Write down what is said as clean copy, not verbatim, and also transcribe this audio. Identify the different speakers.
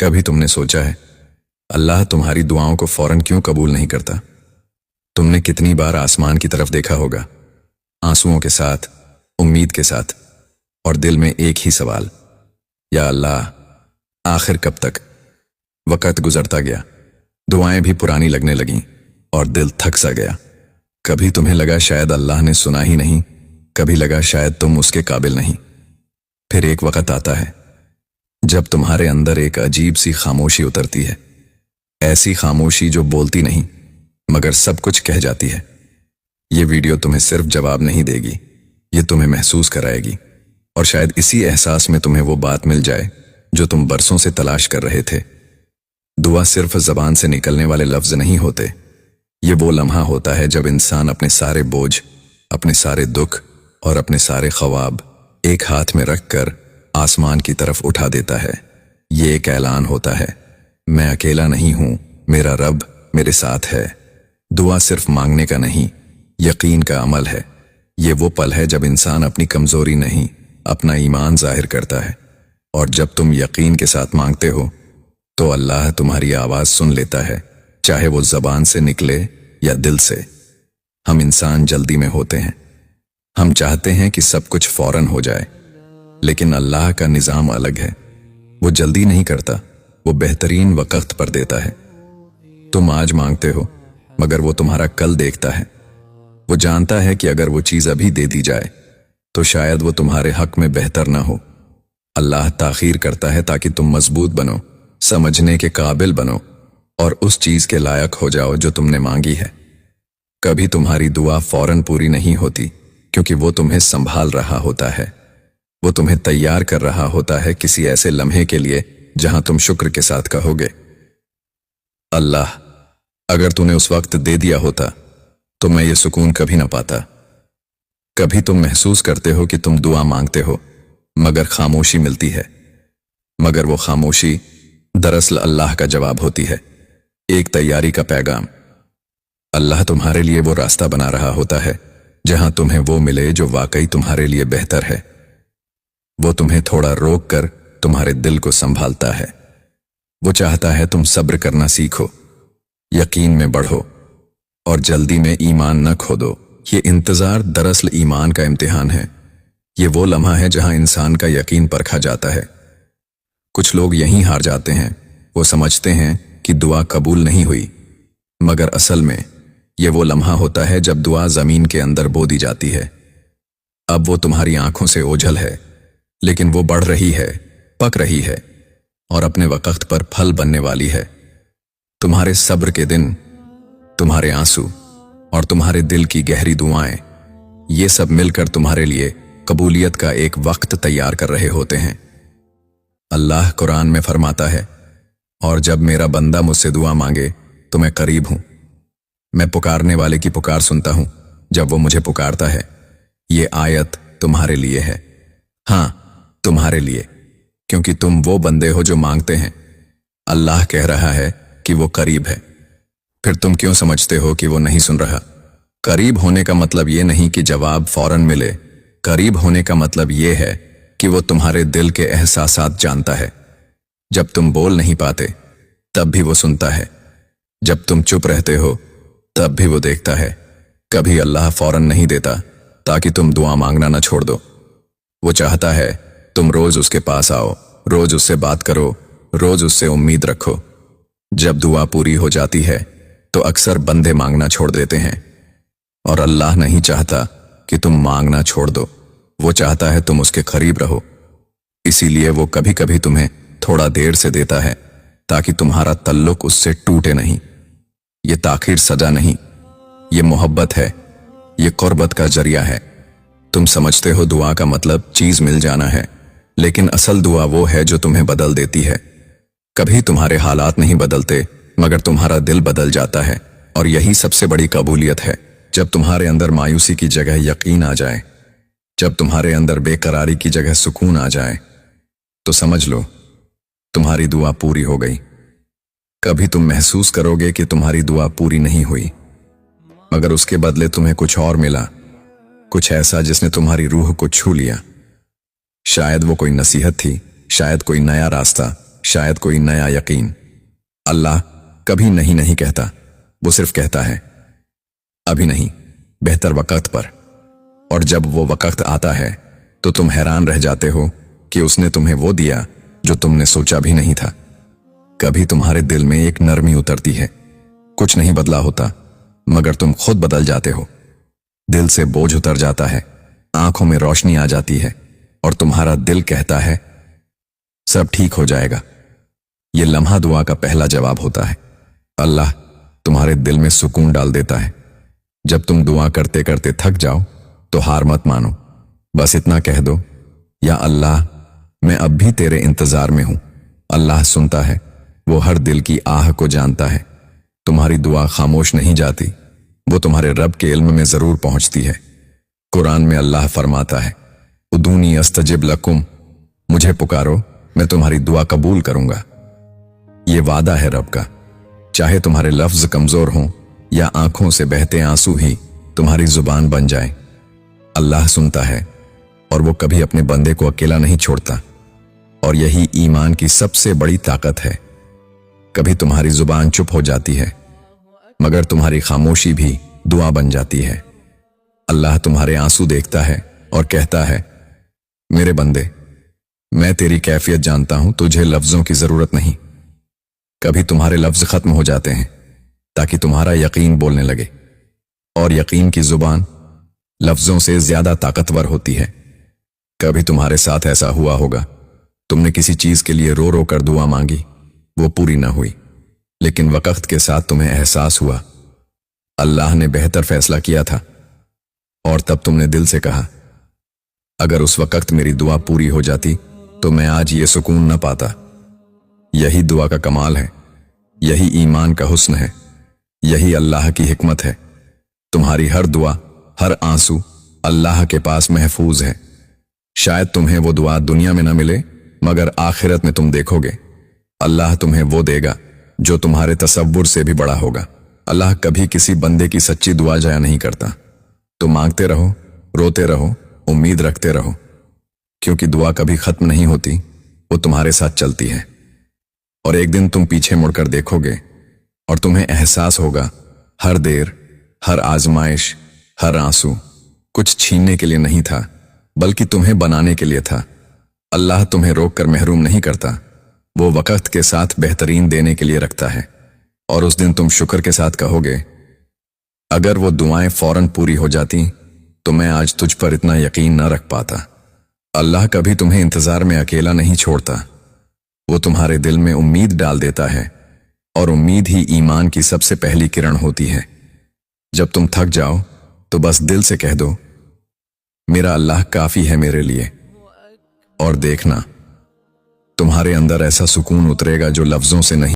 Speaker 1: कभी तुमने सोचा है अल्लाह तुम्हारी दुआओं को फौरन क्यों कबूल नहीं करता? तुमने कितनी बार आसमान की तरफ देखा होगा, आंसुओं के साथ, उम्मीद के साथ, और दिल में एक ही सवाल, या अल्लाह आखिर कब तक? वक़्त गुजरता गया, दुआएं भी पुरानी लगने लगीं और दिल थक सा गया। कभी तुम्हें लगा शायद अल्लाह ने सुना ही नहीं, कभी लगा शायद तुम उसके काबिल नहीं। फिर एक वक़्त आता है जब तुम्हारे अंदर एक अजीब सी खामोशी उतरती है, ऐसी खामोशी जो बोलती नहीं मगर सब कुछ कह जाती है। ये वीडियो तुम्हें सिर्फ जवाब नहीं देगी, ये तुम्हें महसूस कराएगी, और शायद इसी एहसास में तुम्हें वो बात मिल जाए जो तुम बरसों से तलाश कर रहे थे। दुआ सिर्फ ज़बान से निकलने वाले लफ्ज़ नहीं होते, ये वो लम्हा होता है जब इंसान अपने सारे बोझ, अपने सारे दुख और अपने सारे ख्वाब एक हाथ में रखकर आसमान की तरफ उठा देता है। ये एक ऐलान होता है, मैं अकेला नहीं हूं, मेरा रब मेरे साथ है। दुआ सिर्फ मांगने का नहीं, यकीन का अमल है। ये वो पल है जब इंसान अपनी कमजोरी नहीं, अपना ईमान जाहिर करता है, और जब तुम यकीन के साथ मांगते हो तो अल्लाह तुम्हारी आवाज सुन लेता है, चाहे वो जबान से निकले या दिल से। हम इंसान जल्दी में होते हैं, हम चाहते हैं कि सब कुछ फौरन हो जाए, लेकिन अल्लाह का निज़ाम अलग है। वो जल्दी नहीं करता, वो बेहतरीन वक़्त पर देता है। तुम आज मांगते हो मगर वो तुम्हारा कल देखता है। वो जानता है कि अगर वो चीज़ अभी दे दी जाए तो शायद वो तुम्हारे हक में बेहतर ना हो। अल्लाह ताख़ीर करता है ताकि तुम मजबूत बनो, समझने के काबिल बनो और उस चीज़ के लायक हो जाओ जो तुमने मांगी है। कभी तुम्हारी दुआ फौरन पूरी नहीं होती क्योंकि वो तुम्हें संभाल रहा होता है, वो तुम्हें तैयार कर रहा होता है किसी ऐसे लम्हे के लिए जहां तुम शुक्र के साथ कहोगे, अल्लाह अगर तूने उस वक्त दे दिया होता तो मैं ये सुकून कभी ना पाता। कभी तुम महसूस करते हो कि तुम दुआ मांगते हो मगर खामोशी मिलती है, मगर वो खामोशी दरअसल अल्लाह का जवाब होती है, एक तैयारी का पैगाम। अल्लाह तुम्हारे लिए वो रास्ता बना रहा होता है जहां तुम्हें वो मिले जो वाकई तुम्हारे लिए बेहतर है। वो तुम्हें थोड़ा रोक कर तुम्हारे दिल को संभालता है। वो चाहता है तुम सब्र करना सीखो, यकीन में बढ़ो और जल्दी में ईमान न खो दो। ये इंतजार दरअसल ईमान का इम्तिहान है। ये वो लम्हा है जहां इंसान का यकीन परखा जाता है। कुछ लोग यहीं हार जाते हैं। वो समझते हैं कि दुआ कबूल नहीं हुई, मगर असल में ये वो लम्हा होता है जब दुआ जमीन के अंदर बो दी जाती है। अब वो तुम्हारी आंखों से ओझल है, लेकिन वो बढ़ रही है, पक रही है और अपने वक़्त पर फल बनने वाली है। तुम्हारे सब्र के दिन, तुम्हारे आंसू और तुम्हारे दिल की गहरी दुआएं, ये सब मिलकर तुम्हारे लिए कबूलियत का एक वक्त तैयार कर रहे होते हैं। अल्लाह कुरान में फरमाता है, और जब मेरा बंदा मुझसे दुआ मांगे तो मैं करीब हूं, मैं पुकारने वाले की पुकार सुनता हूं जब वो मुझे पुकारता है। ये आयत तुम्हारे लिए है, हाँ तुम्हारे लिए, क्योंकि तुम वो बंदे हो जो मांगते हैं। अल्लाह कह रहा है कि वो करीब है, फिर तुम क्यों समझते हो कि वो नहीं सुन रहा? करीब होने का मतलब ये नहीं कि जवाब फौरन मिले, करीब होने का मतलब ये है कि वो तुम्हारे दिल के एहसासात जानता है। जब तुम बोल नहीं पाते तब भी वो सुनता है, जब तुम चुप रहते हो तब भी वो देखता है। कभी अल्लाह फौरन नहीं देता ताकि तुम दुआ मांगना न छोड़ दो। वो चाहता है तुम रोज उसके पास आओ, रोज उससे बात करो, रोज उससे उम्मीद रखो। जब दुआ पूरी हो जाती है तो अक्सर बंदे मांगना छोड़ देते हैं, और अल्लाह नहीं चाहता कि तुम मांगना छोड़ दो। वो चाहता है तुम उसके करीब रहो। इसीलिए वो कभी कभी तुम्हें थोड़ा देर से देता है ताकि तुम्हारा तल्लुक उससे टूटे नहीं। ये ताखीर सजा नहीं, ये मोहब्बत है, ये कुर्बत का जरिया है। तुम समझते हो दुआ का मतलब चीज मिल जाना है, लेकिन असल दुआ वो है जो तुम्हें बदल देती है। कभी तुम्हारे हालात नहीं बदलते मगर तुम्हारा दिल बदल जाता है, और यही सबसे बड़ी कबूलियत है। जब तुम्हारे अंदर मायूसी की जगह यकीन आ जाए, जब तुम्हारे अंदर बेकरारी की जगह सुकून आ जाए, तो समझ लो तुम्हारी दुआ पूरी हो गई। कभी तुम महसूस करोगे कि तुम्हारी दुआ पूरी नहीं हुई, मगर उसके बदले तुम्हें कुछ और मिला, कुछ ऐसा जिसने तुम्हारी रूह को छू लिया। शायद वो कोई नसीहत थी, शायद कोई नया रास्ता, शायद कोई नया यकीन। अल्लाह कभी नहीं नहीं कहता, वो सिर्फ कहता है अभी नहीं, बेहतर वक्त पर। और जब वो वक्त आता है तो तुम हैरान रह जाते हो कि उसने तुम्हें वो दिया जो तुमने सोचा भी नहीं था। कभी तुम्हारे दिल में एक नरमी उतरती है, कुछ नहीं बदला होता मगर तुम खुद बदल जाते हो। दिल से बोझ उतर जाता है, आंखों में रोशनी आ जाती है और तुम्हारा दिल कहता है सब ठीक हो जाएगा। ये लम्हा दुआ का पहला जवाब होता है। अल्लाह तुम्हारे दिल में सुकून डाल देता है। जब तुम दुआ करते करते थक जाओ तो हार मत मानो, बस इतना कह दो, या अल्लाह मैं अब भी तेरे इंतजार में हूं। अल्लाह सुनता है, वो हर दिल की आह को जानता है। तुम्हारी दुआ खामोश नहीं जाती, वो तुम्हारे रब के इल्म में जरूर पहुंचती है। कुरान में अल्लाह फरमाता है उदूनी अस्तजिब लकुम, मुझे पुकारो मैं तुम्हारी दुआ कबूल करूंगा। ये वादा है रब का, चाहे तुम्हारे लफ्ज कमजोर हों या आंखों से बहते आंसू ही तुम्हारी जुबान बन जाए, अल्लाह सुनता है और वो कभी अपने बंदे को अकेला नहीं छोड़ता। और यही ईमान की सबसे बड़ी ताकत है। कभी तुम्हारी जुबान चुप हो जाती है मगर तुम्हारी खामोशी भी दुआ बन जाती है। अल्लाह तुम्हारे आंसू देखता है और कहता है मेरे बंदे, मैं तेरी कैफियत जानता हूं, तुझे लफ्जों की जरूरत नहीं। कभी तुम्हारे लफ्ज खत्म हो जाते हैं ताकि तुम्हारा यकीन बोलने लगे, और यकीन की जुबान लफ्जों से ज्यादा ताकतवर होती है। कभी तुम्हारे साथ ऐसा हुआ होगा, तुमने किसी चीज के लिए रो रो कर दुआ मांगी, वो पूरी ना हुई, लेकिन वक्त के साथ तुम्हें एहसास हुआ अल्लाह ने बेहतर फैसला किया था, और तब तुमने दिल से कहा अगर उस वक्त मेरी दुआ पूरी हो जाती तो मैं आज ये सुकून न पाता। यही दुआ का कमाल है, यही ईमान का हुस्न है, यही अल्लाह की हिकमत है। तुम्हारी हर दुआ, हर आंसू अल्लाह के पास महफूज है। शायद तुम्हें वो दुआ दुनिया में न मिले मगर आखिरत में तुम देखोगे अल्लाह तुम्हें वो देगा जो तुम्हारे तसव्वुर से भी बड़ा होगा। अल्लाह कभी किसी बंदे की सच्ची दुआ जाया नहीं करता। तो मांगते रहो, रोते रहो, उम्मीद रखते रहो, क्योंकि दुआ कभी खत्म नहीं होती, वो तुम्हारे साथ चलती है। और एक दिन तुम पीछे मुड़कर देखोगे और तुम्हें एहसास होगा हर देर, हर आजमाइश, हर आंसू कुछ छीनने के लिए नहीं था बल्कि तुम्हें बनाने के लिए था। अल्लाह तुम्हें रोक कर महरूम नहीं करता, वो वक्त के साथ बेहतरीन देने के लिए रखता है। और उस दिन तुम शुक्र के साथ कहोगे अगर वो दुआएं फौरन पूरी हो जाती तो मैं आज तुझ पर इतना यकीन न रख पाता। अल्लाह कभी तुम्हें इंतजार में अकेला नहीं छोड़ता, वो तुम्हारे दिल में उम्मीद डाल देता है, और उम्मीद ही ईमान की सबसे पहली किरण होती है। जब तुम थक जाओ तो बस दिल से कह दो मेरा अल्लाह काफी है मेरे लिए, और देखना तुम्हारे अंदर ऐसा सुकून उतरेगा जो लफ्जों से नहीं